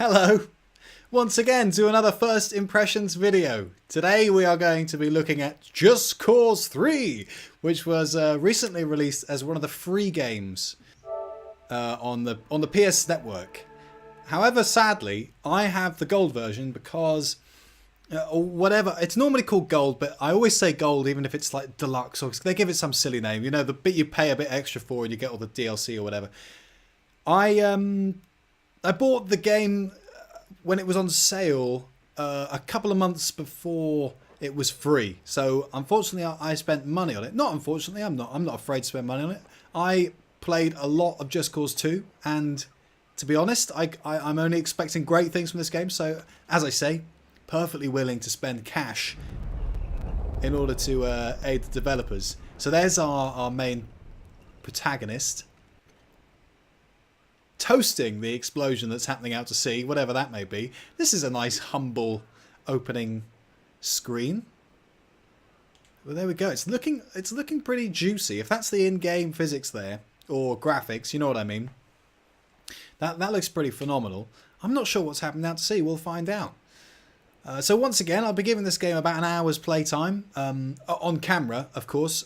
Hello, once again to another First Impressions video. Today we are going to be looking at Just Cause 3, which was recently released as one of the free games on the PS Network. However, sadly, I have the gold version because or whatever. It's normally called gold, but I always say gold even if it's like deluxe, or they give it some silly name. You know, the bit you pay a bit extra for and you get all the DLC or whatever. I bought the game when it was on sale a couple of months before it was free. So unfortunately, I spent money on it. Not unfortunately, I'm not afraid to spend money on it. I played a lot of Just Cause 2, and to be honest, I'm only expecting great things from this game. So as I say, perfectly willing to spend cash in order to aid the developers. So there's our main protagonist, toasting the explosion that's happening out to sea, whatever that may be. This is a nice, humble opening screen. Well, there we go. It's looking pretty juicy. If that's the in-game physics there, or graphics, you know what I mean. That looks pretty phenomenal. I'm not sure what's happening out to sea. We'll find out. So once again, I'll be giving this game about an hour's playtime on camera, of course.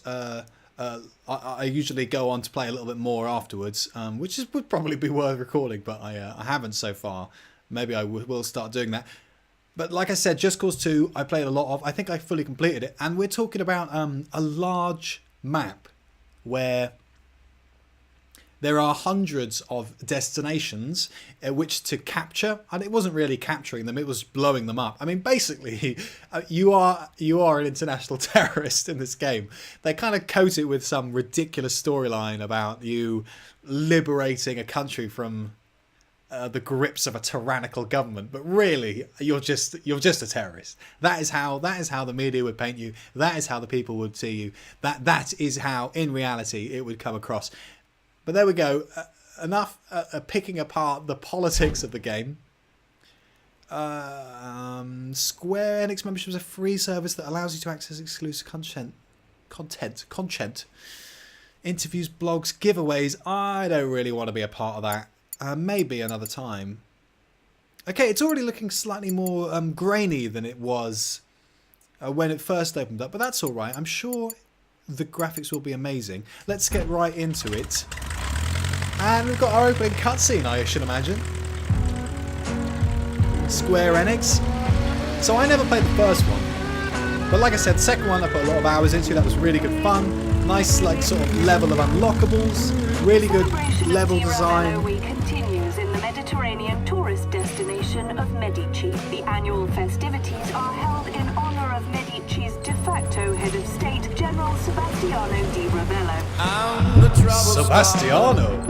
I usually go on to play a little bit more afterwards, which would probably be worth recording, but I haven't so far. Maybe I will start doing that. But like I said, Just Cause 2, I played a lot of. I think I fully completed it, and we're talking about a large map where there are hundreds of destinations which to capture, and it wasn't really capturing them, it was blowing them up. I mean, basically, you are an international terrorist in this game. They kind of coat it with some ridiculous storyline about you liberating a country from the grips of a tyrannical government, but really, you're just a terrorist. That is how the media would paint you. That is how the people would see you. That is how, in reality, it would come across. But there we go. Enough picking apart the politics of the game. Square Enix membership is a free service that allows you to access exclusive content, interviews, blogs, giveaways. I don't really want to be a part of that. Maybe another time. Okay, it's already looking slightly more grainy than it was when it first opened up, but that's all right. I'm sure the graphics will be amazing. Let's get right into it. And we've got our opening cutscene, I should imagine. Square Enix. So I never played the first one, but like I said, second one I put a lot of hours into. That was really good fun. Nice, like, sort of level of unlockables. Really good level design. Continues in the Mediterranean tourist destination of Medici. The annual festivities are held in honor of Medici's de facto head of state, General Sebastiano di Ravello. Sebastiano.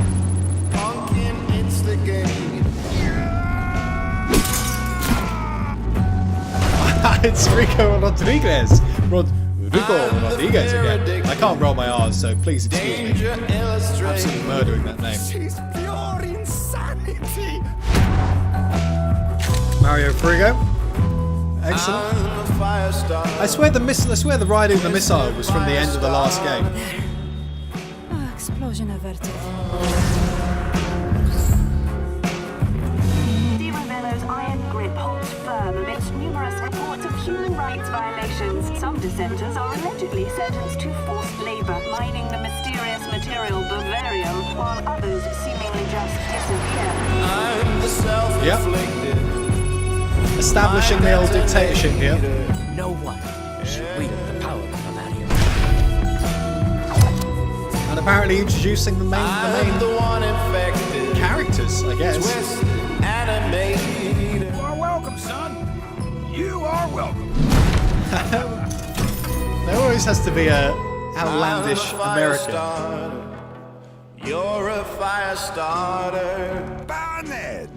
It's Rico Rodriguez. Rico Rodriguez again. I can't roll my R's, so please excuse me. Absolutely murdering that name. She's pure insanity. Mario Frigo. Excellent. I swear the riding the missile was from the end of the last game. Explosion averted. Di Ravello's iron grip holds firm amidst numerous reports of human rights violations. Some dissenters are allegedly sentenced to forced labor, mining the mysterious material bavarium, while others seemingly just disappear. I'm the self-inflicted. Establishing the old dictatorship here. No one should wield the power of Bavaria. And apparently introducing the main characters, I guess. You are welcome, son. You are welcome. There always has to be a outlandish American. You're a fire starter. Barnett.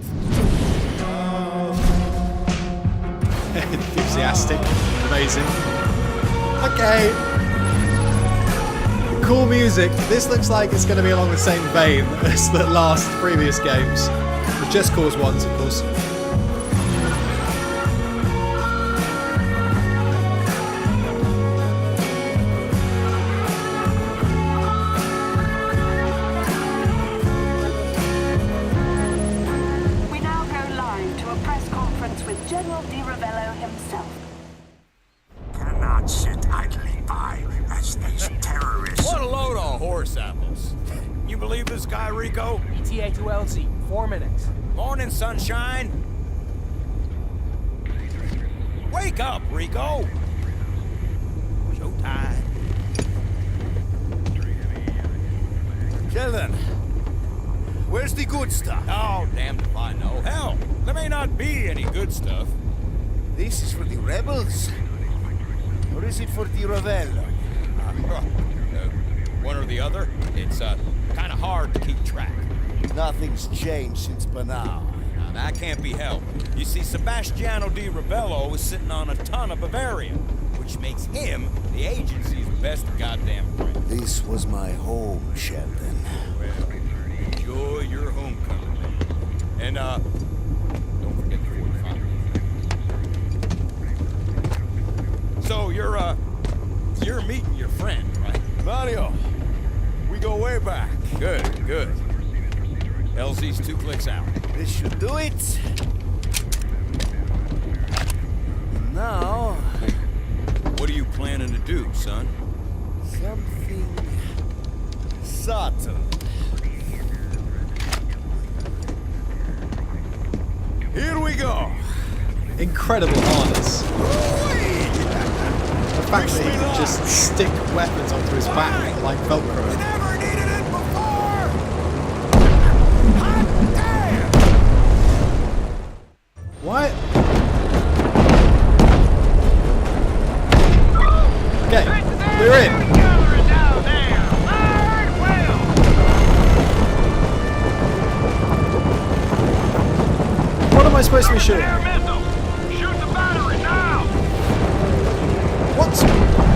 Enthusiastic. Amazing. Okay. Cool music. This looks like it's going to be along the same vein as the last previous games. The Just Cause ones, of course. We now go live to press conference with General Di Ravello himself. Cannot sit idly by as these terrorists. What a load of horse apples. You believe this guy, Rico? ETA to LZ, 4 minutes. Morning, sunshine. Wake up, Rico. Showtime. Sheldon, where's the good stuff? Oh, damned if I know. Hell, there may not be any good stuff. This is for the rebels? Or is it for the Ravello? One or the other. It's kind of hard to keep track. Nothing's changed since Banal. Now, that can't be helped. You see, Sebastiano di Ravello is sitting on a ton of Bavaria, which makes him the agency's best goddamn friend. This was my home, Sheldon. Well, enjoy your homecoming, man. And, don't forget the 45. So, you're meeting your friend, right? Mario, we go way back. Good, good. LZ's 2 clicks out. This should do it. Now, What are you planning to do, son? something subtle. Here we go. Incredible harness. The fact that he can just stick weapons onto his back like Velcro. Never needed it before! Hot damn! What? Okay, we're in. What am I supposed to be shooting? What?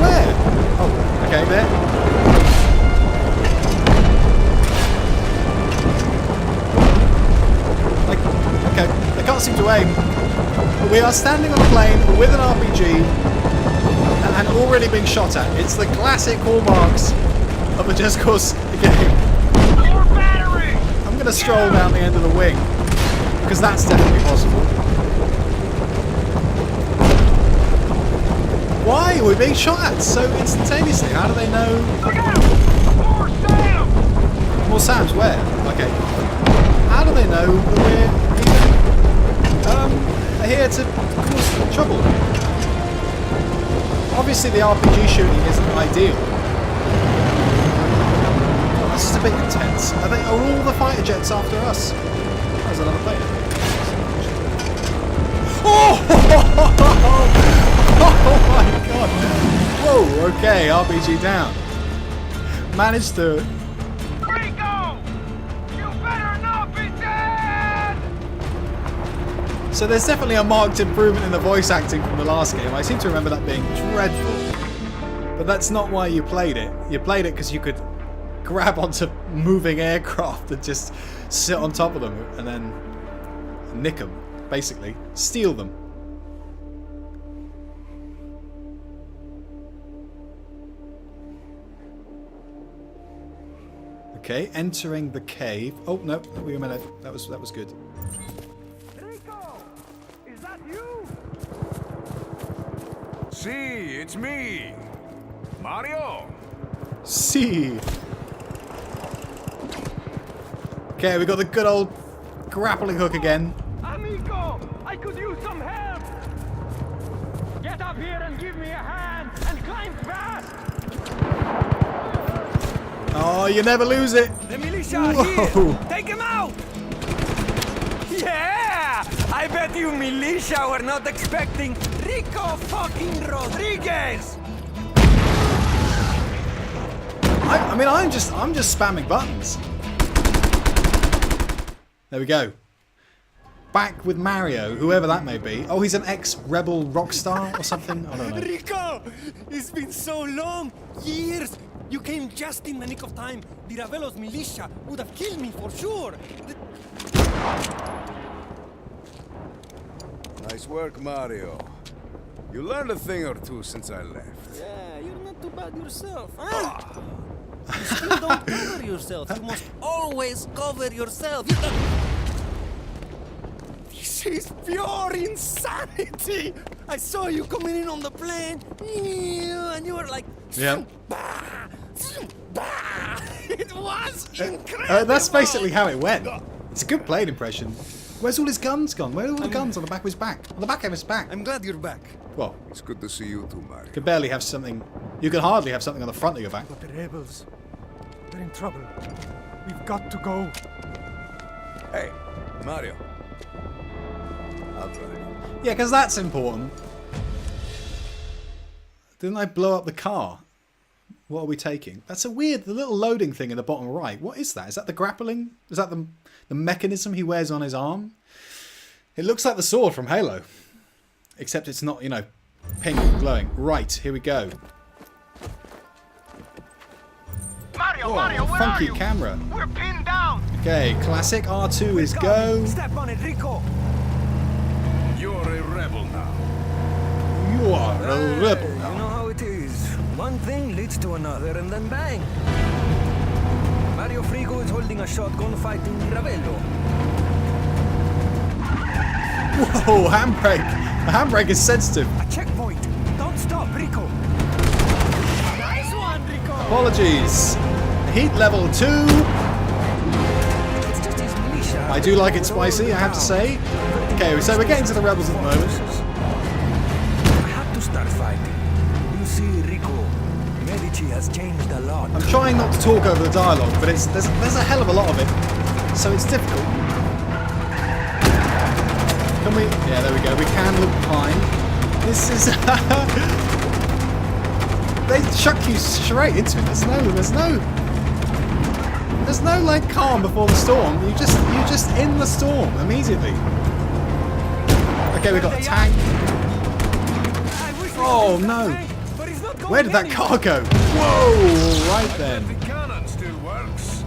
Where? Oh, okay, there. Okay, I can't seem to aim. But we are standing on a plane with an RPG and already being shot at. It's the classic hallmarks of a Just Cos game. I'm going to stroll down the end of the wing because that's definitely possible. Why are we being shot at so instantaneously? How do they know? Look out! More Sam! More Sam's where? Okay. How do they know that we're even here to cause trouble? Obviously the RPG shooting isn't ideal. Oh, this is a bit intense. Are all the fighter jets after us? Oh, there's another plane. Oh! Oh my god! Whoa, okay, RPG down. Managed to... Rico! You better not be dead! So there's definitely a marked improvement in the voice acting from the last game. I seem to remember that being dreadful. But that's not why you played it. You played it because you could grab onto moving aircraft and just sit on top of them and then nick them, basically. Steal them. Okay, entering the cave. Oh no, wait a minute. That was good. Rico! Is that you? See, it's me, Mario. See. Okay, we got the good old grappling hook again. Amigo! I could use some help! Get up here and give me a hand! And climb fast! Oh, you never lose it. The militia are Whoa. here! Take him out! Yeah! I bet you militia were not expecting Rico fucking Rodriguez! I mean, I'm just spamming buttons. There we go. Back with Mario, whoever that may be. Oh, he's an ex-rebel rock star or something? I don't know. Rico! It's been so long! Years! You came just in the nick of time. Di Ravello's militia would have killed me for sure. Nice work, Mario. You learned a thing or two since I left. Yeah, you're not too bad yourself, huh? You still don't cover yourself. You must always cover yourself. You don't... This This is pure insanity! I saw you coming in on the plane, and you were like, Yeah. "Bah, bah." It was incredible! That's basically how it went. It's a good plane impression. Where's all his guns gone? Where are all the guns on the back of his back? On the back of his back. I'm glad you're back. Well, It's good to see you too, Mario. you could barely have something. You could hardly have something on the front of your back. But the rebels, they're in trouble. We've got to go. Hey, Mario. I'll drive. Yeah, because that's important. Didn't I blow up the car? What are we taking? That's a weird, the little loading thing in the bottom right. What is that? Is that the grappling? Is that the mechanism he wears on his arm? It looks like the sword from Halo. Except it's not, you know, pink and glowing. Right, here we go. Mario, Oh, Mario, where funky are you? camera. We're pinned down. Okay, classic R2 is go. Step on it, Rico. You're a rebel now. You are a rebel You now. know how it is. One thing leads to another, and then bang. Mario Frigo is holding a shotgun fighting Ravello. Whoa, handbrake. The handbrake is sensitive. A checkpoint. Don't stop, Rico. Nice one, Rico. Apologies. Heat level 2. It's just his militia. I do like it spicy, I have to say. Okay, so we're getting to the rebels at the moment. I have to start fighting. You see, Rico, Medici has changed a lot. I'm trying not to talk over the dialogue, but there's a hell of a lot of it, so it's difficult. Can we? Yeah, there we go. We can look behind. This is. They chuck you straight into it. There's no like calm before the storm. You're just in the storm immediately. Okay, we got a tank. Oh no! Where did that car go? Whoa! Right then. The cannon still works.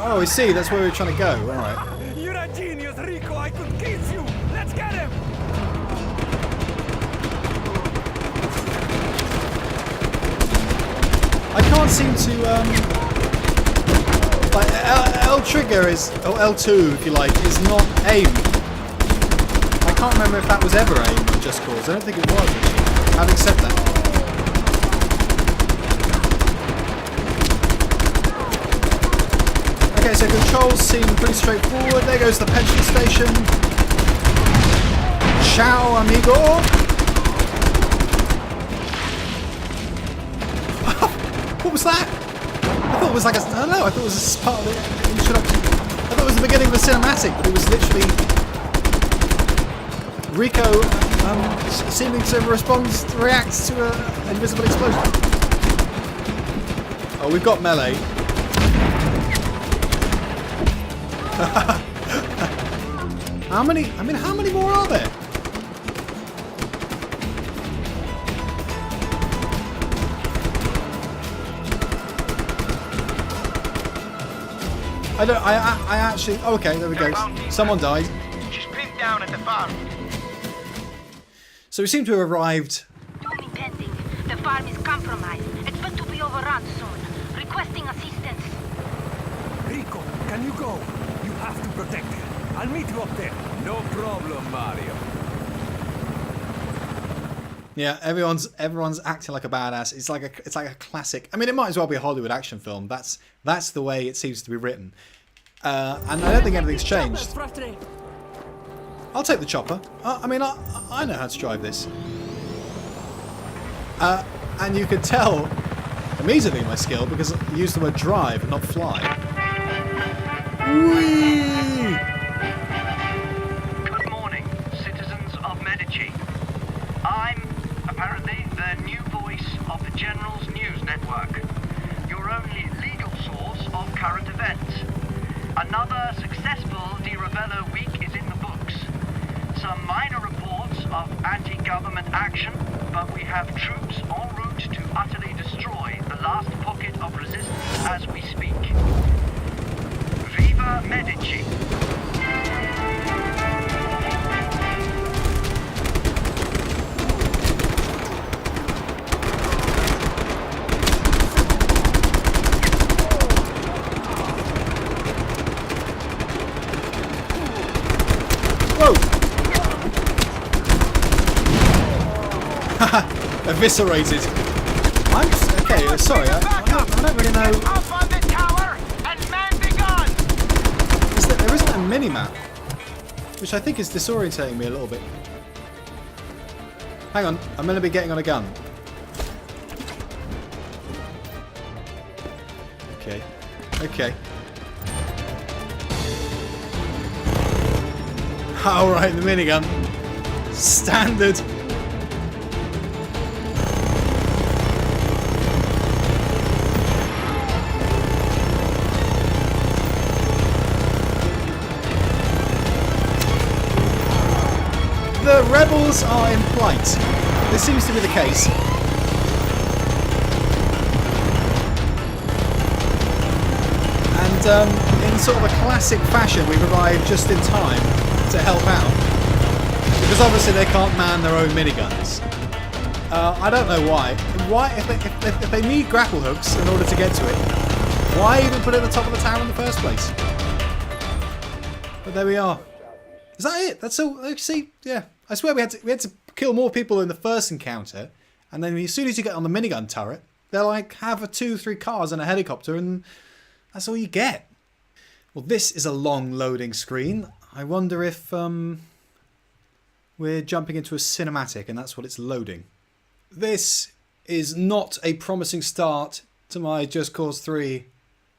Oh, I see. That's where we were trying to go. All right. You're a genius, Rico. I could kiss you. Let's get him. I can't seem to like L trigger is, or L2 if you like, is not aim. I can't remember if that was ever aim on Just Cause. I don't think it was actually. Having said that. Okay, so controls seem pretty straightforward. There goes the pension station. Ciao, amigo. What was that? I thought it was like a... I don't know, I thought it was a part of the introduction. I thought it was the beginning of the cinematic, but it was literally... Rico seeming to react to an invisible explosion. Oh, we've got melee. How many more are there? I actually... Oh, okay, there we go. Someone died. She's pinned down at the farm. So we seem to have arrived... Doom impending. The farm is compromised. Expect to be overrun soon. Requesting assistance. Rico, can you go? You have to protect her. I'll meet you up there. No problem, Mario. Yeah, everyone's acting like a badass. It's like a classic. I mean, it might as well be a Hollywood action film. That's the way it seems to be written. And I don't think anything's changed. I'll take the chopper. I mean, I know how to drive this. And you could tell immediately my skill because I used the word drive and not fly. Whee! Good morning, citizens of Medici. I'm apparently the new voice of the General's News Network, your only legal source of current events. Another successful Di Ravello week is in the books. Some minor reports of anti-government action, but we have troops en route to utterly destroy the last pocket of resistance as we speak. Viva Medici! Whoa! Eviscerated. Okay, sorry, I don't really know. Up on the tower and man the gun! There isn't a mini-map, which I think is disorientating me a little bit. Hang on, I'm going to be getting on a gun. Okay. Okay. Alright, the minigun. Standard. The rebels are in flight. This seems to be the case. And in sort of a classic fashion, we've arrived just in time to help out. Because obviously they can't man their own miniguns. I don't know why. Why, if they need grapple hooks in order to get to it, why even put it at the top of the tower in the first place? But there we are. Is that it? That's all. See, yeah. I swear we had to kill more people in the first encounter, and then as soon as you get on the minigun turret, they're like have 2-3 cars and a helicopter, and that's all you get. Well, this is a long loading screen. I wonder if we're jumping into a cinematic, and that's what it's loading. This is not a promising start to my Just Cause 3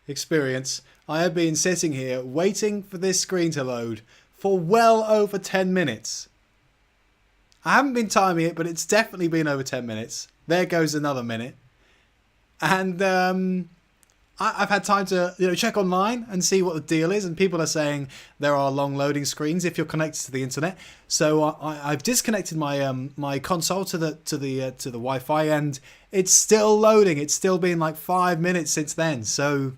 experience. I have been sitting here waiting for this screen to load for well over 10 minutes. I haven't been timing it, but it's definitely been over 10 minutes. There goes another minute. And I've had time to check online and see what the deal is, and people are saying there are long loading screens if you're connected to the internet. So I've disconnected my my console to the Wi-Fi, and it's still loading. It's still been like 5 minutes since then. So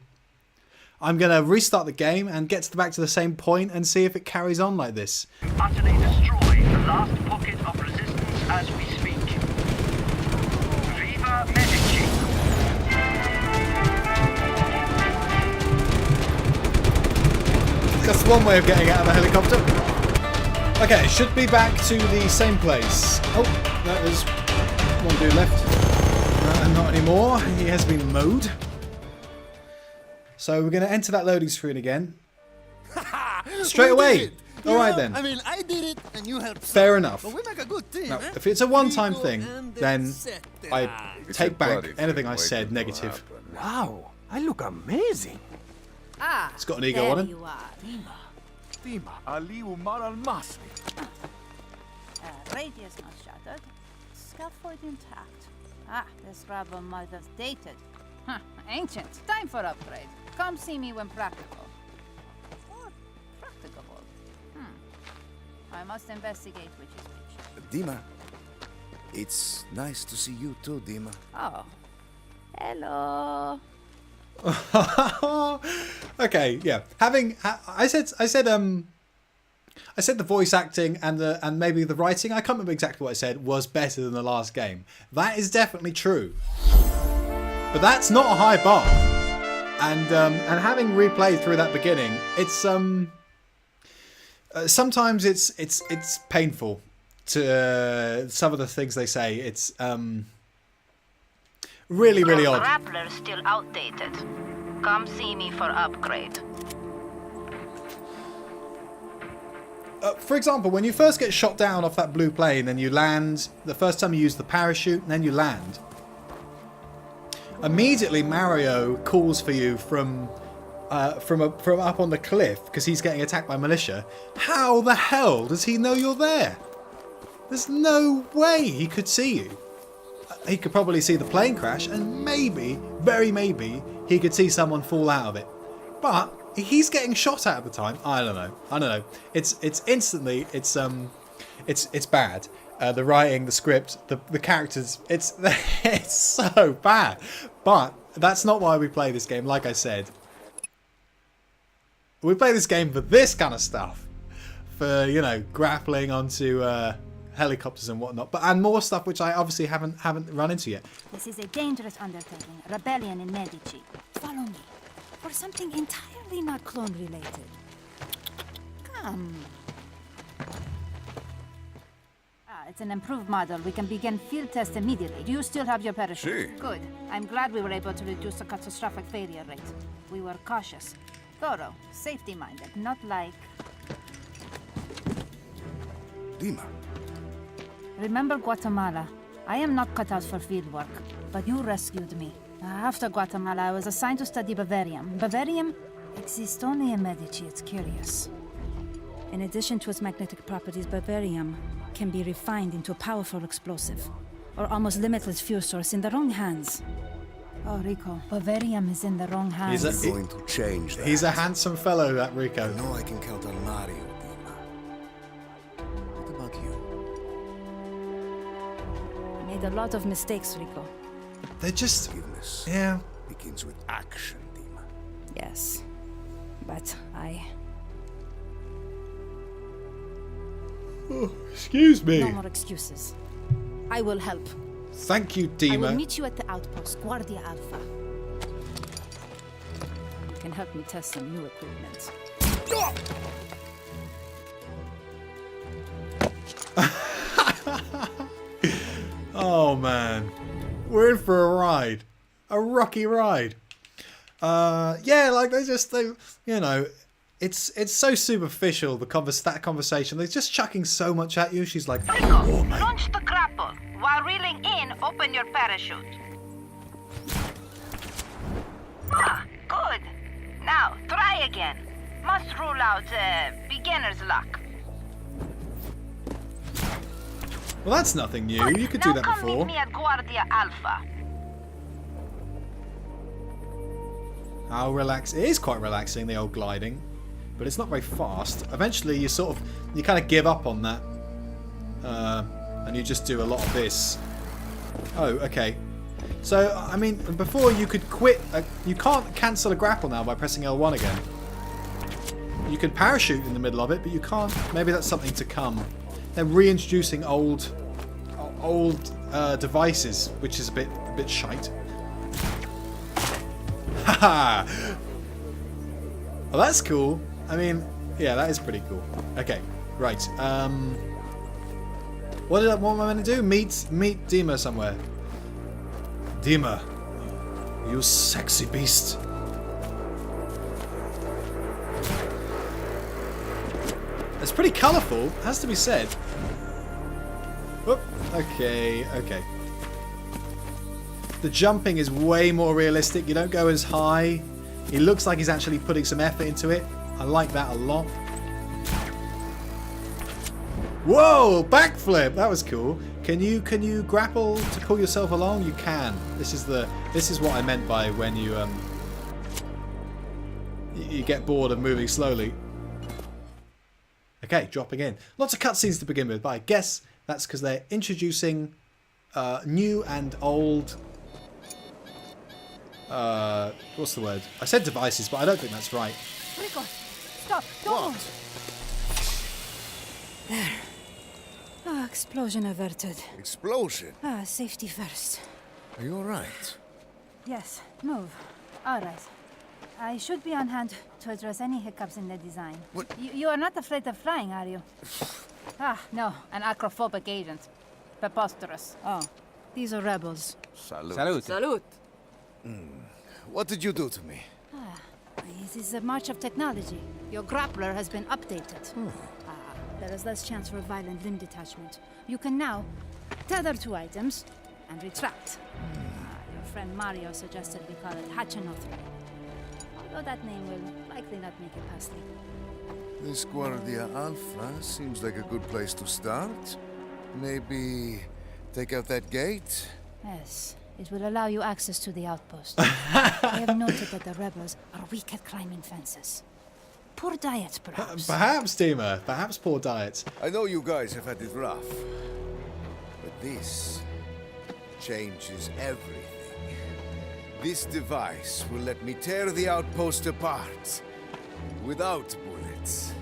I'm gonna restart the game and get back to the same point and see if it carries on like this. Utterly destroy the last pocket of resistance as we speak. Viva Medici! That's one way of getting out of the helicopter. Okay, should be back to the same place. Oh, there's one dude left. Not anymore. He has been mowed. So we're going to enter that loading screen again. Straight away. Alright then. I mean, I did it and you helped. Fair enough. But we make a good team, Now, eh? if it's a one-time Rico thing, and then I etc. take back anything I said negative. Wow, I look amazing. Ah, It's got an ego there on it. you are. Dima, Ali Umar al-Masri. Radius not shattered. Scaffold intact. Ah, this rubber might have dated. Huh, ancient. Time for upgrade. Come see me when practical. Or practicable. I must investigate which is which. Dima, it's nice to see you too, Dima. Oh. Hello. Okay, yeah. I said the voice acting and maybe the writing, I can't remember exactly what I said, was better than the last game. That is definitely true. But that's not a high bar. And having replayed through that beginning, it's sometimes it's painful to some of the things they say. It's really Your odd. grappler's still outdated. Come see me for upgrade. For example, when you first get shot down off that blue plane and you land, the first time you use the parachute and then you land, immediately Mario calls for you from up on the cliff because he's getting attacked by militia. How the hell does he know you're there? There's no way he could see you. He could probably see the plane crash, and maybe, very maybe, he could see someone fall out of it. But he's getting shot at the time. I don't know. It's instantly. It's bad. The writing, the script, the characters. It's so bad. But that's not why we play this game. Like I said, we play this game for this kind of stuff, for grappling onto helicopters and whatnot, and more stuff which I obviously haven't run into yet. This is a dangerous undertaking. Rebellion in Medici. Follow me. For something entirely not clone related. Come. it's an improved model. We can begin field tests immediately. Do you still have your parachute? Si. Good. I'm glad we were able to reduce the catastrophic failure rate. We were cautious, thorough, safety-minded, not like... Dima. Remember Guatemala? I am not cut out for field work, but you rescued me. After Guatemala, I was assigned to study Bavarium. Bavarium exists only in Medici. It's curious. In addition to its magnetic properties, Bavarium can be refined into a powerful explosive, or almost limitless fuel source in the wrong hands. Oh, Rico, Bavarium is in the wrong hands. I'm going to change that. He's a handsome fellow, that Rico. I know I can count on Mario, Dima. What about you? I made a lot of mistakes, Rico. They're just... Forgiveness Yeah. begins with action, Dima. Yes, but I... Oh, excuse me. No more excuses. I will help. Thank you, I will Dima. meet you at the outpost, Guardia Alpha. You can help me test some new equipment. Oh, man. We're in for a ride. A rocky ride. Yeah, like they, you know, it's so superficial, that conversation. They're just chucking so much at you. She's like, Rico, oh, mate. launch the grapple. While reeling in, open your parachute. Ah, good. Now, try again. Must rule out beginner's luck. Well, that's nothing new. You could do that Now come before. meet me at Guardia Alpha. How relax? It is quite relaxing, the old gliding, but it's not very fast. Eventually, you kind of give up on that, and you just do a lot of this. Oh, okay. So, I mean, before you could quit. You can't cancel a grapple now by pressing L1 again. You can parachute in the middle of it, but you can't. Maybe that's something to come. They're reintroducing old devices, which is a bit shite. Haha! Well, that's cool. I mean, yeah, that is pretty cool. Okay, right. What am I meant to do? Meet Dima somewhere. Dima, you sexy beast. It's pretty colourful, has to be said. Whoop. Okay. The jumping is way more realistic. You don't go as high. He looks like he's actually putting some effort into it. I like that a lot. Whoa! Backflip! That was cool. Can you grapple to pull yourself along? You can. This is what I meant by when you get bored of moving slowly. Okay, dropping in. Lots of cutscenes to begin with, but I guess that's because they're introducing new and old... what's the word? I said devices, but I don't think that's right. Rico, stop! Don't! What? There. Ah, explosion averted. Explosion? Ah, safety first. Are you alright? Yes, move. All right. I should be on hand to address any hiccups in the design. What? You are not afraid of flying, are you? Ah, no, an acrophobic agent. Preposterous. Oh, these are rebels. Salute. Salute. What did you do to me? This is a march of technology. Your grappler has been updated. There is less chance for violent limb detachment. You can now tether two items and retract. Your friend Mario suggested we call it Hachanothrop. Although that name will likely not make it past me. This Guardia Alpha seems like a good place to start. Maybe take out that gate? Yes, it will allow you access to the outpost. I have noted that the rebels are weak at climbing fences. Poor diet, perhaps. Perhaps, Dima. Perhaps poor diet. I know you guys have had it rough, but this changes everything. This device will let me tear the outpost apart without bullets.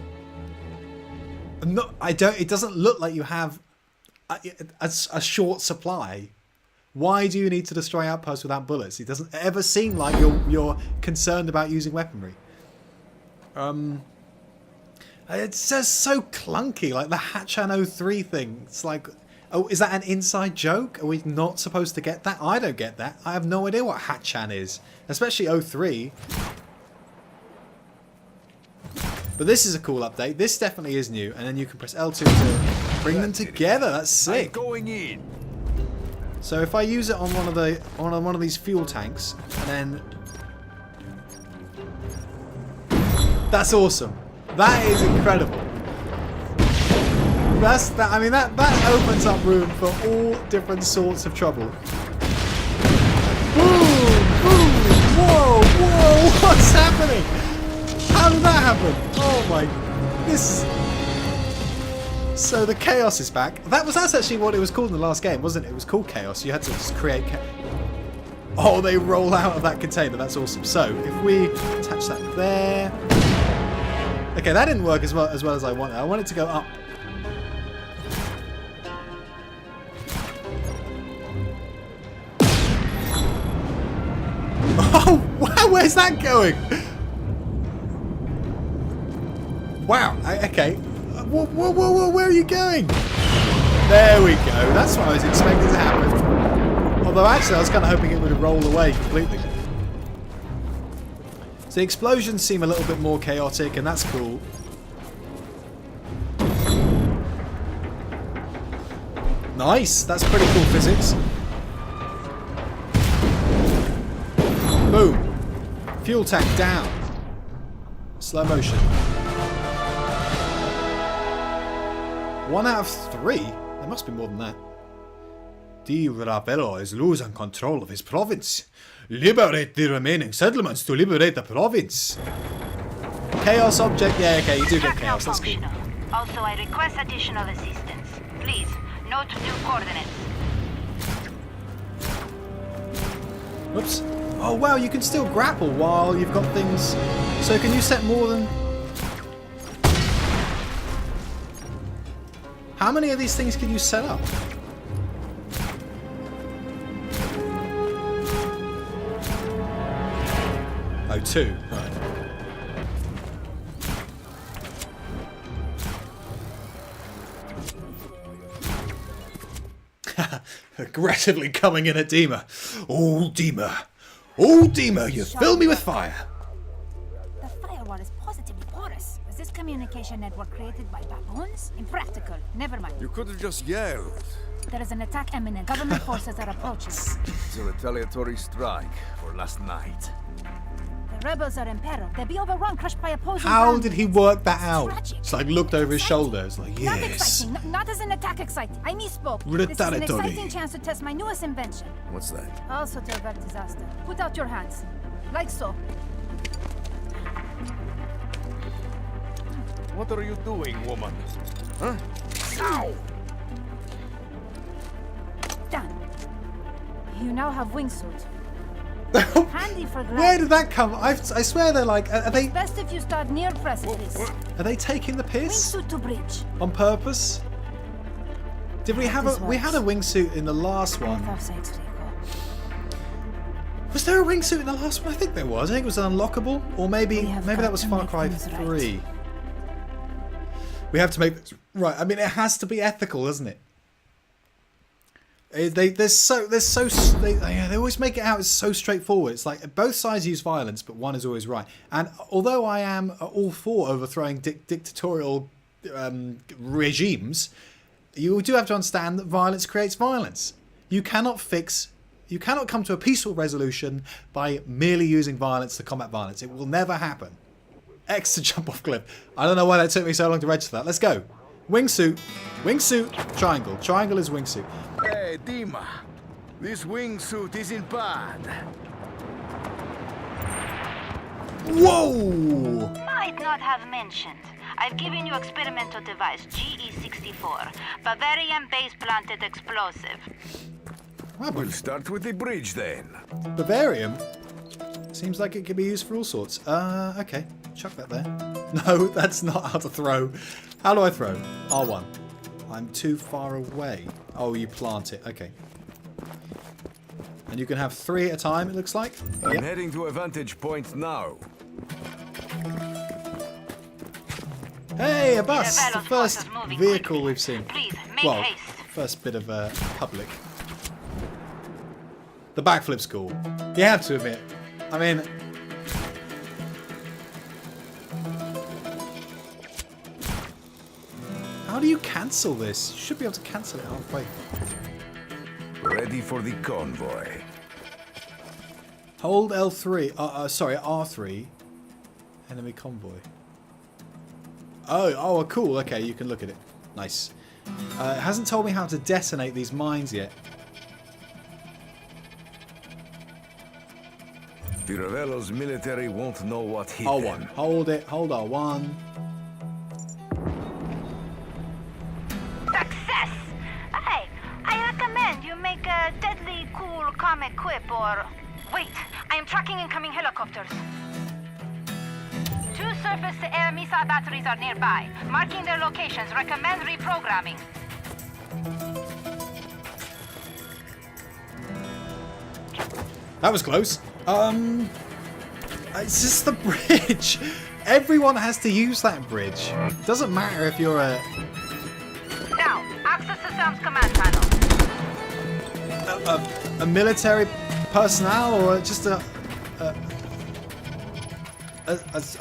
No, I don't. It doesn't look like you have a short supply. Why do you need to destroy outposts without bullets? It doesn't ever seem like you're concerned about using weaponry. It's just so clunky, like the Hachan 03 thing. It's like Oh, is that an inside joke? Are we not supposed to get that? I don't get that. I have no idea what Hatchan is. Especially 03. But this is a cool update. This definitely is new. And then you can press L2 to bring them together. That's sick. Going in. So if I use it on one of these fuel tanks, and then that's awesome. That is incredible. I mean that opens up room for all different sorts of trouble. Boom! Boom! Whoa! Whoa! What's happening? How did that happen? Oh my! So the chaos is back. That's actually what it was called in the last game, wasn't it? It was called chaos. You had to just create. Oh, they roll out of that container. That's awesome. So if we attach that there. Okay, that didn't work as well as I wanted. I want it to go up. Oh, wow, where's that going? Wow, okay. Whoa, whoa, whoa, whoa, where are you going? There we go. That's what I was expecting to happen. Although, actually, I was kind of hoping it would roll away completely. So the explosions seem a little bit more chaotic, and that's cool. Nice. That's pretty cool physics. Boom. Fuel tank down. Slow motion. 1 out of 3? There must be more than that. The Ravello is losing control of his province. Liberate the remaining settlements to liberate the province. Chaos object. Yeah, okay, you do get chaos. That's cool. Also, I request additional assistance. Please, note new coordinates. Whoops. Oh wow, you can still grapple while you've got things. So can you set more than... How many of these things can you set up? Oh, 2. Right. Aggressively coming in at Dima. Oh, Dima. Oh, Dima, you fill me with fire. The firewall is positively porous. Is this communication network created by baboons? Impractical. Never mind. You could have just yelled. There is an attack imminent. Government forces are approaching. It's a retaliatory strike for last night. The rebels are in peril. They'll be overrun, crushed by opposing How armies. did he work that out? Tragic. It's like looked over his shoulder. It's like, Not yes. exciting. Not as an attack exciting. I misspoke. This is an Retaliatory. exciting chance to test my newest invention. What's that? Also to avert disaster. Put out your hands. Like so. What are you doing, woman? Huh? Ow! Done. You now have wingsuit. Handy for gliding. Where did that come? I swear they're like, are they Best if you start near precipice. taking the piss Wingsuit to bridge. on purpose? Did we have we had a wingsuit in the last one? For sakes, Rico. Was there a wingsuit in the last one? I think there was. I think it was unlockable, or maybe We have that got was to Far make Cry things 3. We have to make this right. I mean, it has to be ethical, doesn't it? They always make it out as so straightforward. It's like both sides use violence, but one is always right. And although I am all for overthrowing dictatorial regimes, you do have to understand that violence creates violence. You cannot come to a peaceful resolution by merely using violence to combat violence. It will never happen. X to jump off cliff. I don't know why that took me so long to register that. Let's go. Wingsuit. Wingsuit. Triangle. Triangle is wingsuit. Hey, Dima. This wingsuit isn't bad. Whoa! Might not have mentioned. I've given you experimental device GE-64, Bavarian base-planted explosive. We'll start with the bridge then. Bavarium? Seems like it could be used for all sorts. Okay. Chuck that there. No, that's not how to throw. How do I throw? R1. I'm too far away. Oh, you plant it. Okay. And you can have 3 at a time, it looks like. I'm Yep. heading to a vantage point now. Hey, a bus! The Ravello's first forces moving vehicle quickly. we've seen. Please, make Well, haste. First bit of public. The backflip's cool. You have to admit. I mean... How do you cancel this? You should be able to cancel it halfway. Ready for the convoy. Hold L3. Sorry, R3. Enemy convoy. Oh, cool. Okay, you can look at it. Nice. It hasn't told me how to detonate these mines yet. The Ravello's military won't know what hit R1. them. Hold it. Hold R1. Success! Hey, I recommend you make a deadly cool comic quip or... Wait, I am tracking incoming helicopters. 2 surface-to-air missile batteries are nearby. Marking their locations. Recommend reprogramming. That was close. It's just the bridge. Everyone has to use that bridge. Doesn't matter if you're a... Now, access to Sam's command panel. a military personnel or just a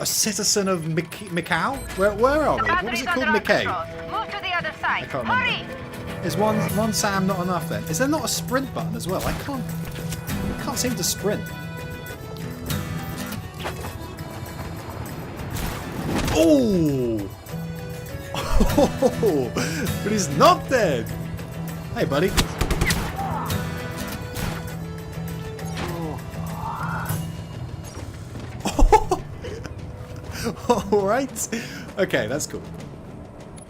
citizen of Macau? Where are we? What is it called? Mackay? Move to the other side. I can't remember. Hurry! Is one Sam not enough then? Is there not a sprint button as well? I can't seem to sprint. Oh! Oh! But he's not dead. Hey, buddy. Alright. Okay, that's cool.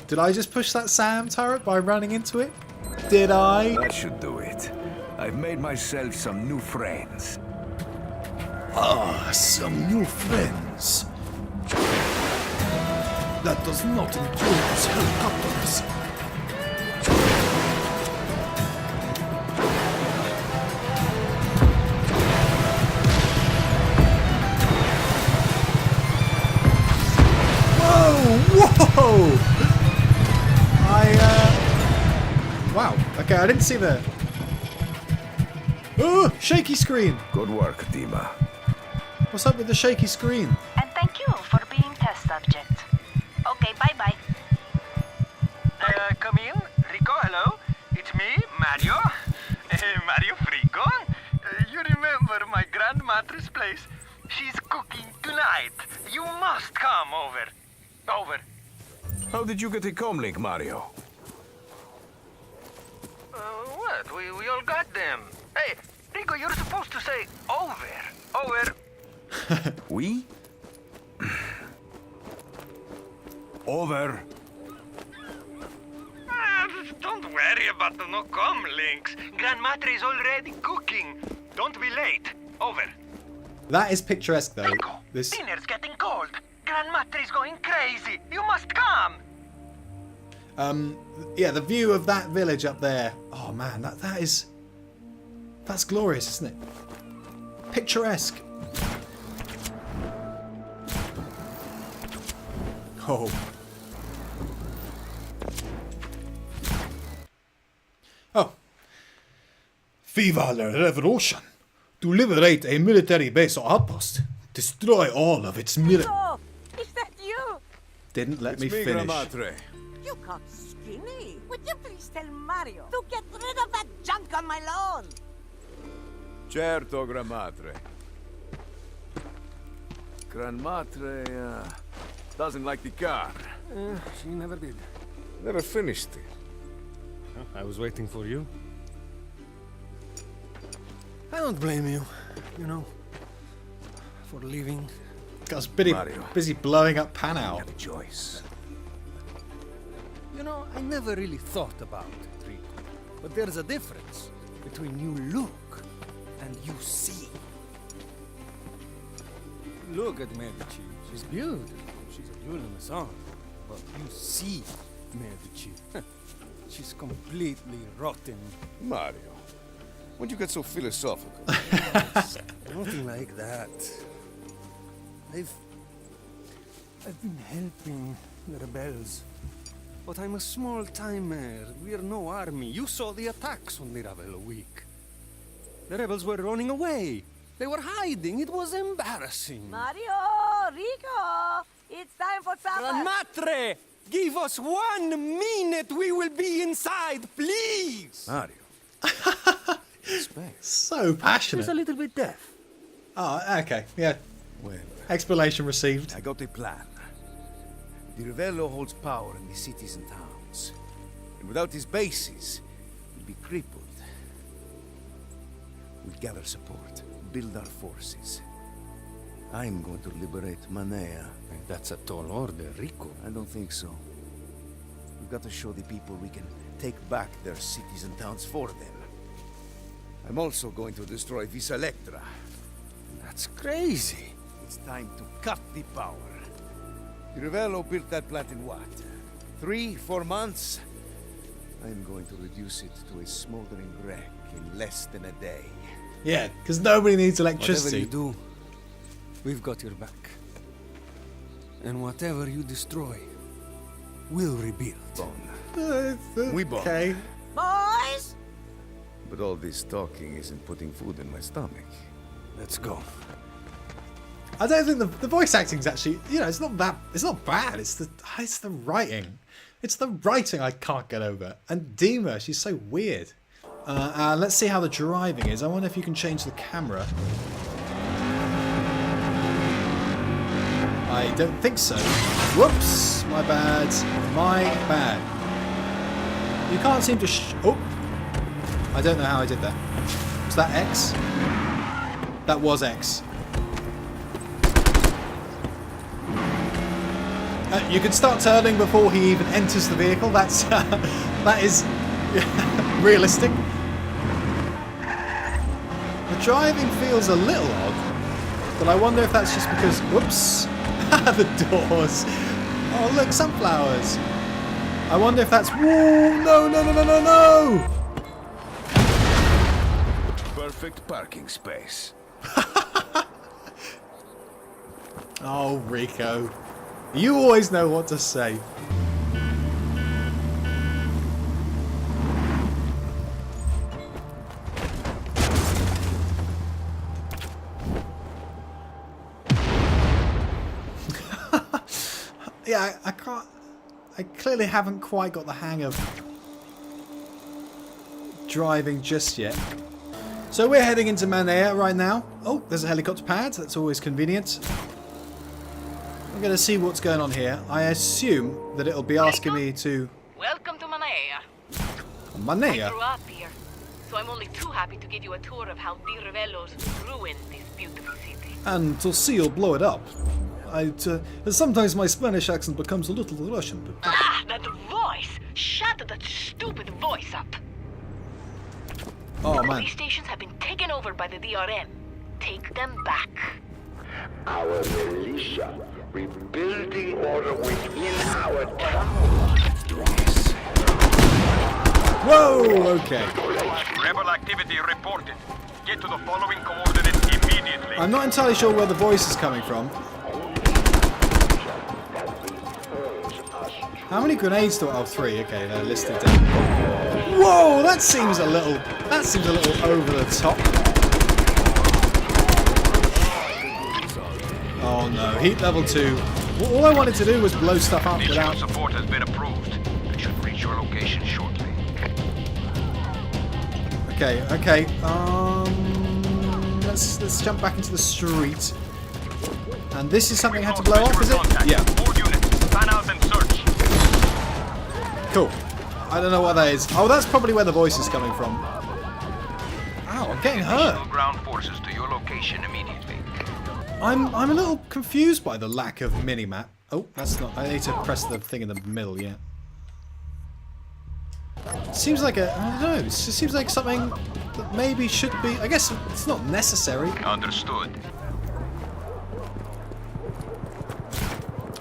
Did I just push that Sam turret by running into it? Did I? That should do it. I've made myself some new friends. Ah, some new friends. That does not include these helicopters. Whoa! Wow. Okay, I didn't see the... Oh, shaky screen. Good work, Dima. What's up with the shaky screen? And thank you for being test subject. Okay, bye-bye. Come in. Rico, hello. It's me, Mario. Mario Frigo. You remember my grandmother's place? She's cooking tonight. You must come over. Over. How did you get a comlink, Mario? What? We all got them. Hey, Rico, you're supposed to say over. Over. We? Over. Don't worry about the no-com links. Grandmother is already cooking. Don't be late. Over. That is picturesque, though. Rico, This. dinner's getting cold. Grandmother is going crazy. You must come. Yeah, the view of that village up there. Oh man, that's glorious, isn't it? Picturesque. Oh. Oh. Viva la revolution! To liberate a military base or outpost, destroy all of its military. Oh, is that you? Didn't let me finish. Gramatre. You got skinny. Would you please tell Mario to get rid of that junk on my lawn? Certo, Gramatre. Granmatre doesn't like the car. She never did. Never finished it. I was waiting for you. I don't blame you, you know, for leaving. Guy's Mario. busy blowing up Pan out. Have a choice. You know, I never really thought about it, Rico. But there's a difference between you look and you see. Look at Medici. She's beautiful. She's a jewel in the sun. But you see Medici. She's completely rotten. Mario, when'd you get so philosophical? Nothing like that. I've been helping the rebels. But I'm a small timer. We're no army. You saw the attacks on the Ravello week. The rebels were running away. They were hiding. It was embarrassing. Mario, Rico, it's time for supper. Gran Matre! Give us 1 minute. We will be inside, please. Mario. So passionate. He's a little bit deaf. Oh, okay. Yeah. Well, Explanation received. I got a plan. The Ravello holds power in the cities and towns. And without his bases, we'll be crippled. We'll gather support, build our forces. I'm going to liberate Manea. That's a tall order, Rico. I don't think so. We've got to show the people we can take back their cities and towns for them. I'm also going to destroy Vis Electra. That's crazy. It's time to cut the power. The Ravello built that plant in what? 3-4 months? I'm going to reduce it to a smoldering wreck in less than a day. Yeah, because nobody needs Whatever electricity. you do, we've got your back. And whatever you destroy, we'll rebuild. We bond. Okay. Boys! But all this talking isn't putting food in my stomach. Let's go. I don't think the voice acting's actually, you know, it's not bad. It's the writing. It's the writing I can't get over. And Dima, she's so weird. Let's see how the driving is. I wonder if you can change the camera. I don't think so. Whoops, my bad. My bad. You can't seem to oh. I don't know how I did that. Was that X? That was X. You can start turning before he even enters the vehicle. That's that is realistic. The driving feels a little odd, but I wonder if that's just because. Whoops, the doors. Oh look, sunflowers. I wonder if that's. Whoa! No! No! No! No! No! No! Perfect parking space. Oh, Rico. You always know what to say. Yeah, I can't. I clearly haven't quite got the hang of driving just yet. So we're heading into Manea right now. Oh, there's a helicopter pad. That's always convenient. I'm going to see what's going on here. I assume that it'll be asking me to... Welcome to Manea. Manea? I grew up here, so I'm only too happy to give you a tour of how the Ravellos ruined this beautiful city. And to see you'll blow it up. Sometimes my Spanish accent becomes a little Russian, but... Ah, that voice! Shut that stupid voice up! Oh, the man. police stations have been taken over by the DRM. Take them back. Our militia rebuilding order within our town. Whoa, okay. Rebel activity reported. Get to the following coordinates immediately. I'm not entirely sure where the voice is coming from. How many grenades do I... Oh, 3. Okay, they're listed down. Whoa, that seems a little over the top. Oh no, heat level 2. All I wanted to do was blow stuff up without... support has been approved. It should reach your location shortly. Okay. Let's jump back into the street. And this is something I had to blow off, is it? Yeah. 4 units. Fan out and search. Cool. I don't know what that is. Oh, that's probably where the voice is coming from. Ow, I'm getting hurt. Ground forces to your location immediately. I'm a little confused by the lack of minimap. Oh, that's not... I need to press the thing in the middle, yeah. Seems like a... I don't know. It just seems like something that maybe should be... I guess it's not necessary. Understood.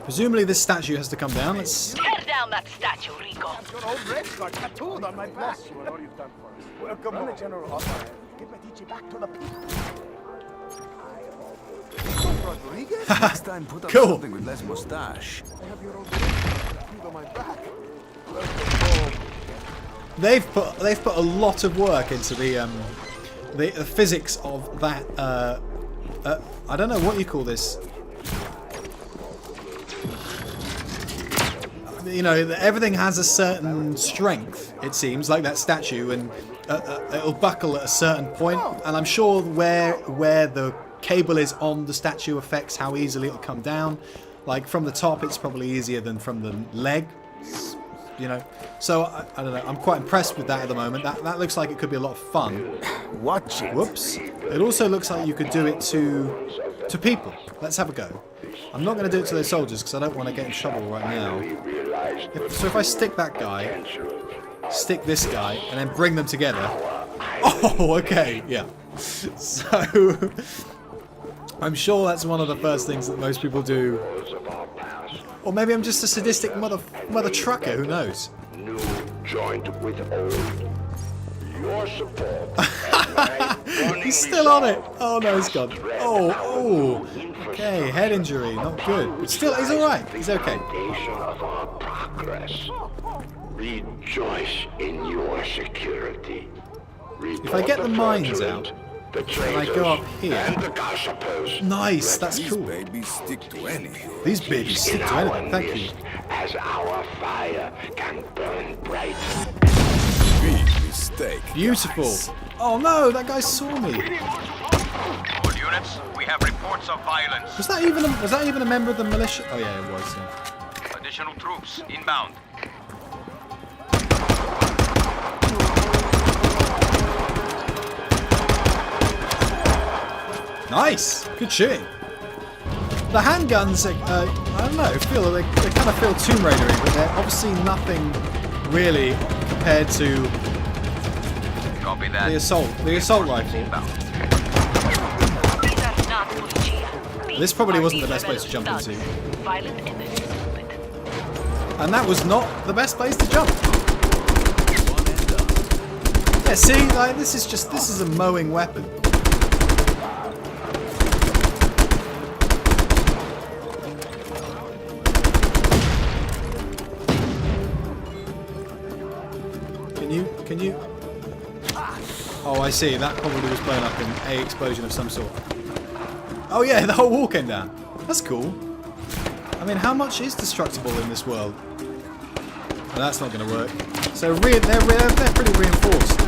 Presumably this statue has to come down. Let's... Tear down that statue, Rico. Your old red scar tattooed on my back. You know what you've done for us. Welcome on the General Officer. Get Medici back to the people. Rodriguez? Next time put up Cool. something with less mustache. I have your old red scar tattooed on my back. They've put a lot of work into the physics of that. I don't know what you call this. You know, everything has a certain strength. It seems like that statue, and it'll buckle at a certain point. And I'm sure where the cable is on the statue affects how easily it'll come down. Like from the top, it's probably easier than from the leg. You know, so I don't know. I'm quite impressed with that at the moment. That looks like it could be a lot of fun. Watch it. Whoops. It also looks like you could do it to people. Let's have a go. I'm not going to do it to those soldiers because I don't want to get in trouble right now. So if I stick that guy, stick this guy, and then bring them together. Oh, okay, yeah. So I'm sure that's one of the first things that most people do. Or maybe I'm just a sadistic mother trucker, who knows? New joint with old. Your support. He's still on it. Oh no, he's gone. Oh. Okay, head injury, not good. But still, he's alright. He's okay. Rejoice in your security. If I get the mines out, and I go up here. Nice, that's cool. These babies stick to anything. These babies stick to anything, thank you. As our fire can burn bright. Big mistake. Beautiful. Oh no, that guy saw me. All units, we have reports of violence. Was that even a member of the militia? Oh yeah, it was. Yeah. Additional troops inbound. Nice! Good shooting. The handguns, I don't know, they kind of feel Tomb Raider-y, but they're obviously nothing really compared to the assault rifle. This probably wasn't the best place to jump into. And that was not the best place to jump. Yeah, see, like this is a mowing weapon. Can you? Oh, I see. That probably was blown up in a explosion of some sort. Oh yeah, the whole wall came down. That's cool. I mean, how much is destructible in this world? Well, that's not going to work. So they're pretty reinforced.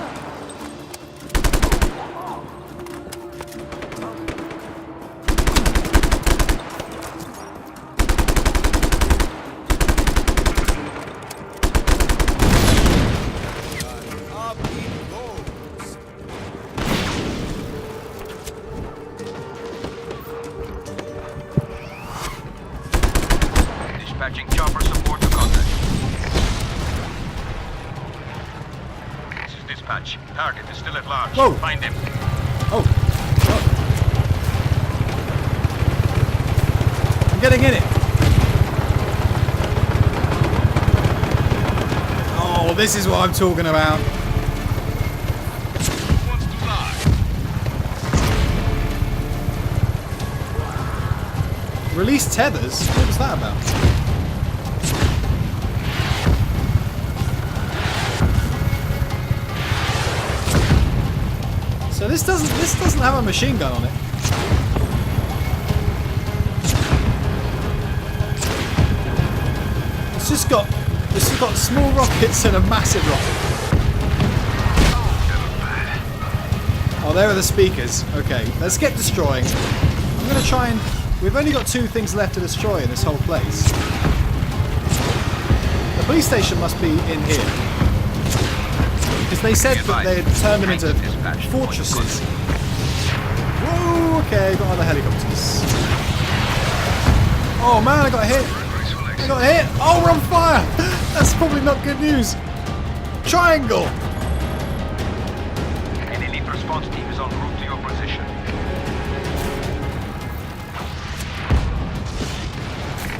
Dispatching chopper support to contact. This is dispatch. Target is still at large. Whoa. Find him. Oh. I'm getting in it. Oh, this is what I'm talking about. Who wants to fly? Release tethers? What was that about? So this doesn't have a machine gun on it. It's just got small rockets and a massive rocket. Oh, there are the speakers. Okay, let's get destroying. I'm gonna try and. We've only got 2 things left to destroy in this whole place. The police station must be in here. Because they said that they had turned them into fortresses. Whoa, okay, got other helicopters. Oh man, I got hit. I got hit. Oh, we're on fire. That's probably not good news. Triangle. An elite response team is en route to your position.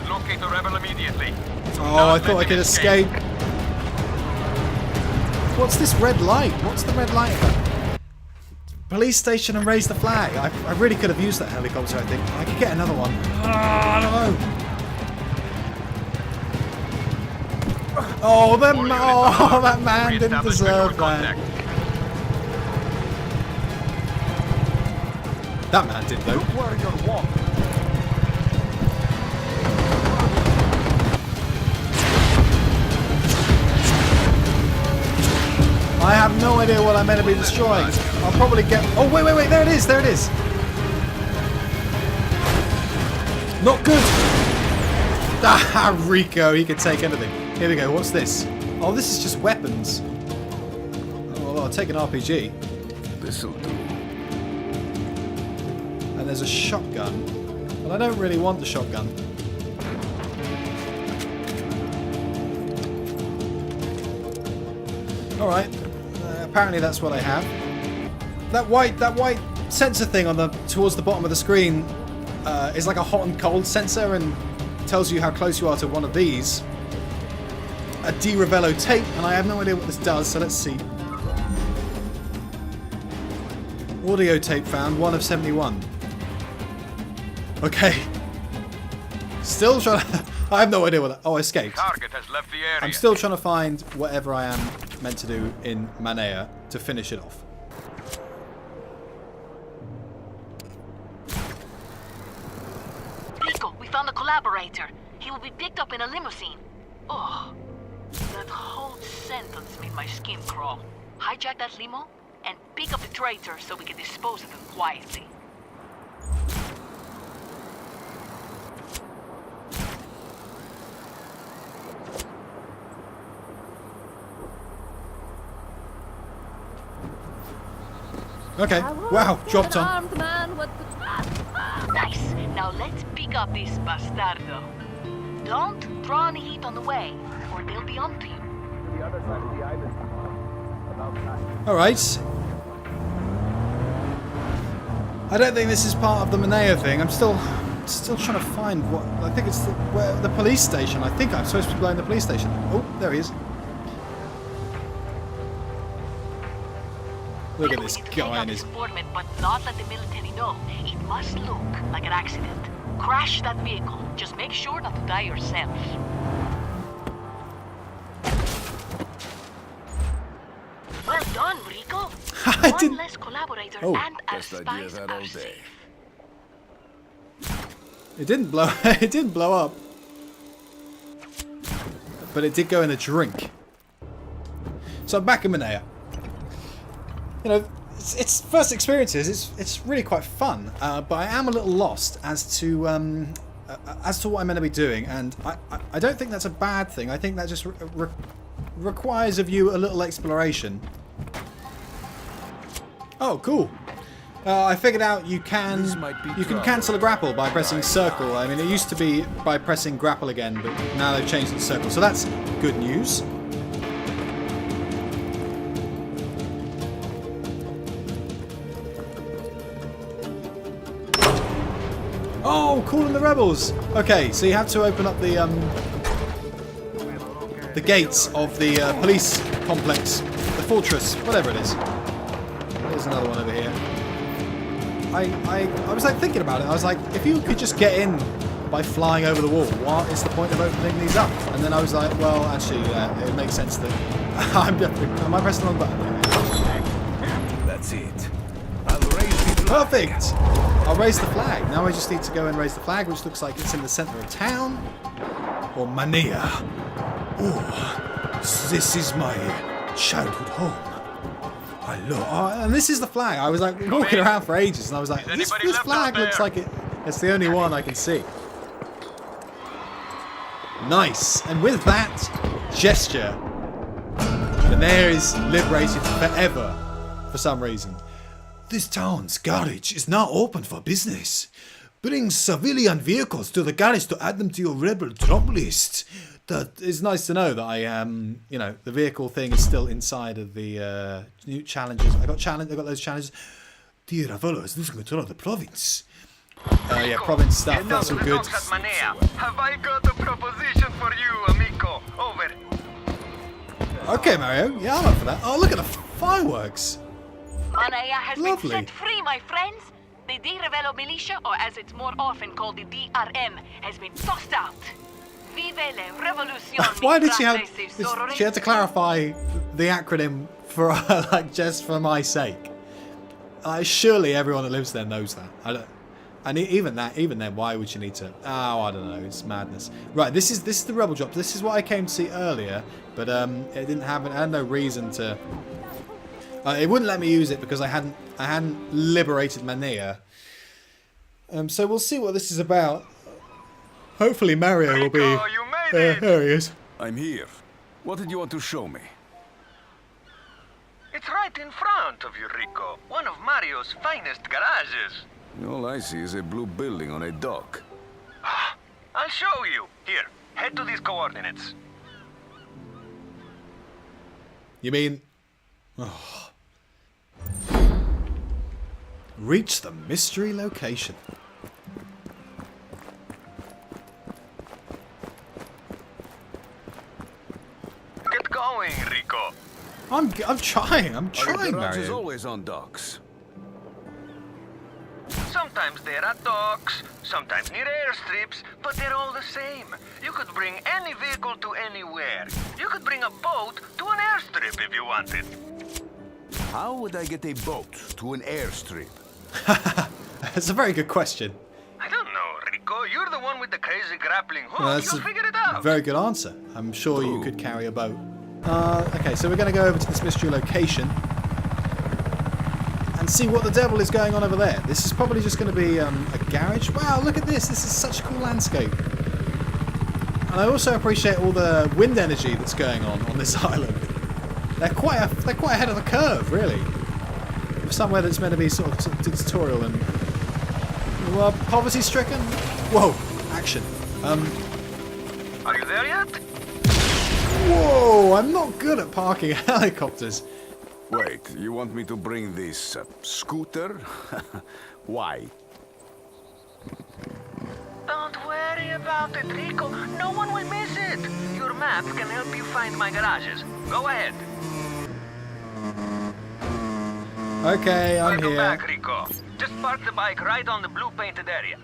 Locate the rebel immediately. Oh, I thought I could escape. What's this red light? What's the red light about? Police station and raise the flag. I really could have used that helicopter, I think. I could get another one. I don't know. Oh, that man didn't deserve that. That man did though. I have no idea what I'm meant to be destroying. I'll probably get... Oh, wait, there it is, Not good. Ah, Rico, he can take anything. Here we go, what's this? Oh, this is just weapons. Oh, well, I'll take an RPG. This'll do. And there's a shotgun. But I don't really want the shotgun. Alright. Apparently that's what I have. That white sensor thing on towards the bottom of the screen is like a hot and cold sensor and tells you how close you are to one of these. A DeRivello tape, and I have no idea what this does, so let's see. Audio tape found, 1 of 71. Okay. Still trying to... I have no idea what that... Oh, I escaped. Target has left the area. I'm still trying to find whatever I am meant to do in Manea to finish it off. Rico, we found a collaborator. He will be picked up in a limousine. Oh, that whole sentence made my skin crawl. Hijack that limo and pick up the traitor so we can dispose of him quietly. Okay. Wow, dropped on. Nice. Now let's pick up this bastardo. Don't draw any heat on the way, or they'll be onto you. The other side of the island. Alright. I don't think this is part of the Manea thing. I'm still trying to find what... I think it's the police station. I think I'm supposed to be going to the police station. Oh, there he is. Look at this guy and his... But not let the military know. It must look like an accident. Crash that vehicle. Just make sure not to die yourself. Well done, Rico. One less collaborator and our spies are safe. It didn't blow. It didn't blow up, but it did go in a drink. So I'm back in Manea. You know, it's first experiences. It's really quite fun, but I am a little lost as to what I'm meant to be doing, and I don't think that's a bad thing. I think that just requires of you a little exploration. Oh, cool. I figured out you can cancel a grapple by pressing circle. I mean, it used to be by pressing grapple again, but now they've changed it to circle. So that's good news. Oh, calling the rebels. Okay, so you have to open up the gates of the police complex, the fortress, whatever it is. There's another one over here. I was like thinking about it. I was like, if you could just get in by flying over the wall, what is the point of opening these up? And then I was like, well, actually, it makes sense that am I pressing the wrong button? That's it. I'll raise the flag. Perfect. I'll raise the flag. Now I just need to go and raise the flag, which looks like it's in the center of town, or Manea. Oh, this is my childhood home. I love. Oh, and this is the flag. I was like walking around for ages, and I was like, this flag looks like it's the only one I can see. Nice. And with that gesture, Manea is liberated forever for some reason. This town's garage is now open for business. Bring civilian vehicles to the garage to add them to your rebel drop list. That is nice to know that I you know, the vehicle thing is still inside of the new challenges. I got those challenges. The Ravello is losing control of the province. Yeah, province stuff. That's all good. Have I got a proposition for you, amigo? Over. Okay, Mario. Yeah, I'm up for that. Oh, look at the fireworks. Manea has Lovely. been set free, my friends. The DeRivello militia, or as it's more often called the DRM, has been tossed out. Vive la revolution. Why did she have? She had to clarify the acronym for like just for my sake. Surely everyone that lives there knows that. I don't. And even then, why would you need to? Oh, I don't know. It's madness. Right, this is the rebel drop. This is what I came to see earlier, but it didn't happen. I had no reason to. It wouldn't let me use it because I hadn't liberated Mania. So we'll see what this is about. Hopefully Mario will be. You made it. There he is. I'm here. What did you want to show me? It's right in front of you, Rico. One of Mario's finest garages. All I see is a blue building on a dock. I'll show you. Here, head to these coordinates. You mean? Oh. Reach the mystery location. Get going, Rico. I'm trying. I'm Our trying, garage is Mario. always on docks. Sometimes they're at docks, sometimes near airstrips, but they're all the same. You could bring any vehicle to anywhere. You could bring a boat to an airstrip if you wanted. How would I get a boat to an airstrip? That's a very good question. I don't know, Rico. You're the one with the crazy grappling hook. Well, that's You'll a figure it out. very good answer. I'm sure you could carry a boat. Okay, so we're going to go over to this mystery location and see what the devil is going on over there. This is probably just going to be a garage. Wow, look at this. This is such a cool landscape. And I also appreciate all the wind energy that's going on this island. They're quite ahead of the curve, really. For somewhere that's meant to be sort of dictatorial and poverty-stricken. Whoa, action. Are you there yet? Whoa, I'm not good at parking helicopters. Wait, you want me to bring this scooter? Why? Don't worry about it, Rico. No one will miss it. Your map can help you find my garages. Go ahead. Okay, I'm Welcome here. back, Rico. Just park the bike right on the blue painted area.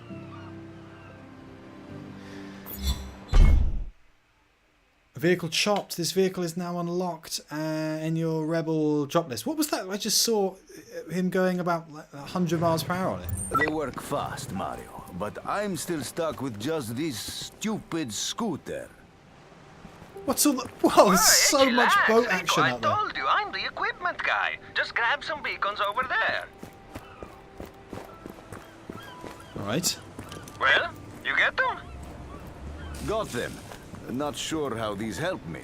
Vehicle chopped. This vehicle is now unlocked in your rebel drop list. What was that? I just saw him going about like 100 miles per hour on it. They work fast, Mario, but I'm still stuck with just this stupid scooter. What's all the... Whoa, there's so much boat Rico, action I out there. told you, I'm the equipment guy. Just grab some beacons over there. Alright. Well, you get them? Got them. Not sure how these help me.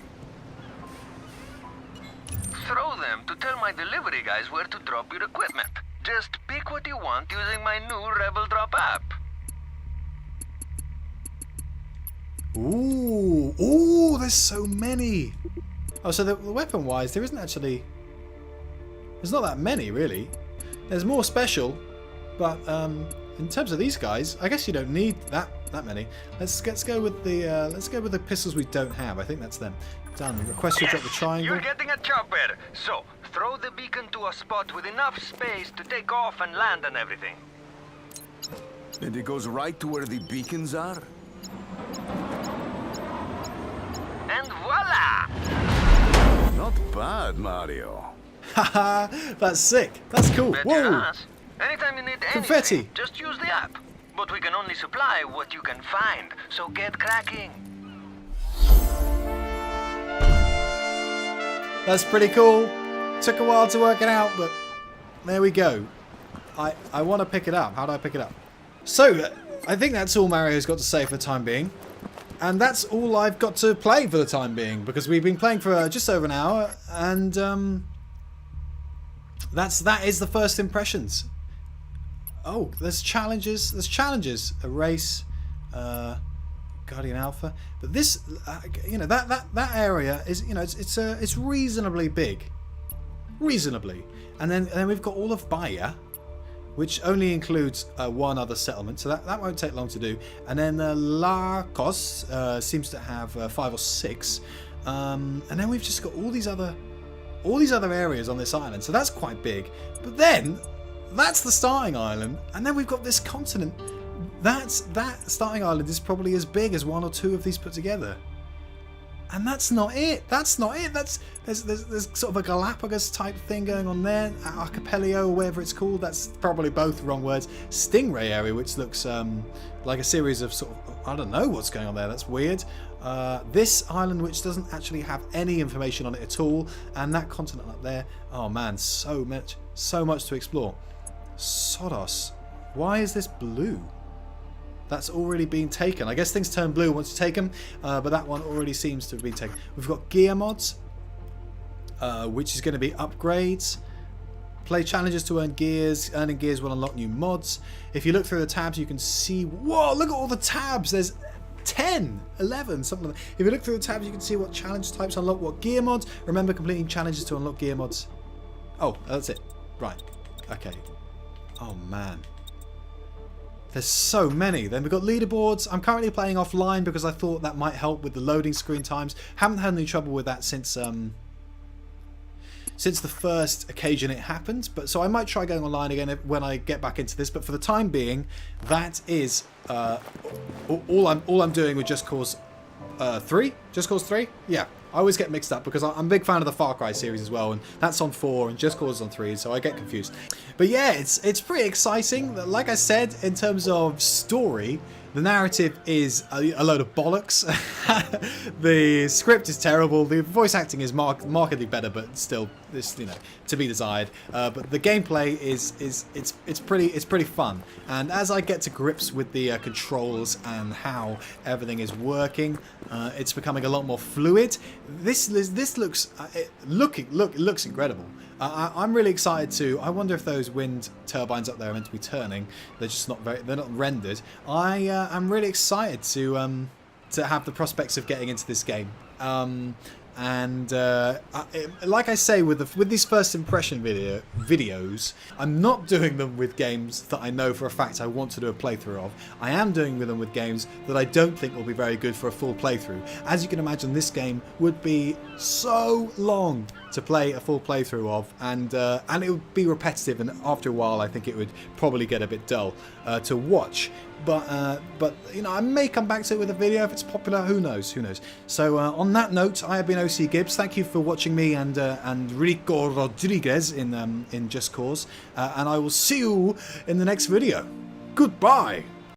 Throw them to tell my delivery guys where to drop your equipment. Just pick what you want using my new Rebel Drop app. Ooh, ooh, there's so many. Oh, so the weapon-wise, there isn't actually... There's not that many, really. There's more special, but in terms of these guys, I guess you don't need that many. Let's go with the pistols we don't have. I think that's them. Done. Request you drop the triangle. You're getting a chopper. So, throw the beacon to a spot with enough space to take off and land and everything. And it goes right to where the beacons are? And voila! Not bad, Mario. Haha, that's sick. That's cool. Bet Whoa! your ass. Anytime you need Confetti. anything, just use the app. But we can only supply what you can find, so get cracking. That's pretty cool. Took a while to work it out, but there we go. I want to pick it up. How do I pick it up? So, I think that's all Mario's got to say for the time being. And that's all I've got to play for the time being, because we've been playing for just over an hour, and that is the first impressions. Oh, there's challenges. There's challenges. A race, Guardian Alpha. But this, you know, that area is, you know, it's reasonably big, reasonably. And then we've got all of Bahia, which only includes one other settlement, so that won't take long to do. And then Cos seems to have 5 or 6, and then we've just got all these other areas on this island. So that's quite big. But then that's the starting island, and then we've got this continent That starting island is probably as big as 1 or 2 of these put together. And that's not it. That's not it. There's sort of a Galapagos type thing going on there. Archipelago, or whatever it's called. That's probably both wrong words. Stingray area, which looks like a series of sort of, I don't know what's going on there. That's weird. This island, which doesn't actually have any information on it at all. And that continent up there. Oh man, so much to explore. Sodos. Why is this blue? That's already been taken. I guess things turn blue once you take them, but that one already seems to have been taken. We've got gear mods, which is going to be upgrades. Play challenges to earn gears. Earning gears will unlock new mods. If you look through the tabs, you can see... Whoa, look at all the tabs! There's 10, 11, something like that. If you look through the tabs, you can see what challenge types unlock what gear mods. Remember completing challenges to unlock gear mods. Oh, that's it. Right. Okay. Oh, man. There's so many. Then we've got leaderboards. I'm currently playing offline because I thought that might help with the loading screen times. Haven't had any trouble with that since the first occasion it happened. But so I might try going online again when I get back into this. But for the time being, that is all I'm doing with Just Cause 3. Just Cause 3. Yeah. I always get mixed up because I'm a big fan of the Far Cry series as well, and that's on 4 and Just Cause is on 3, so I get confused. But yeah, it's pretty exciting. Like I said, in terms of story, the narrative is a load of bollocks. The script is terrible. The voice acting is markedly better, but still, this, you know, to be desired. But the gameplay it's pretty fun. And as I get to grips with the controls and how everything is working, it's becoming a lot more fluid. This looks it looks incredible. I'm really excited to. I wonder if those wind turbines up there are meant to be turning. They're just not they're not rendered. I'm really excited to have the prospects of getting into this game. Like I say, with these first impression videos, I'm not doing them with games that I know for a fact I want to do a playthrough of. I am doing them with games that I don't think will be very good for a full playthrough. As you can imagine, this game would be so long to play a full playthrough of, and it would be repetitive, and after a while I think it would probably get a bit dull to watch. But you know, I may come back to it with a video if it's popular. Who knows? Who knows? So on that note, I have been OC Gibbs. Thank you for watching me and Rico Rodriguez in Just Cause, and I will see you in the next video. Goodbye.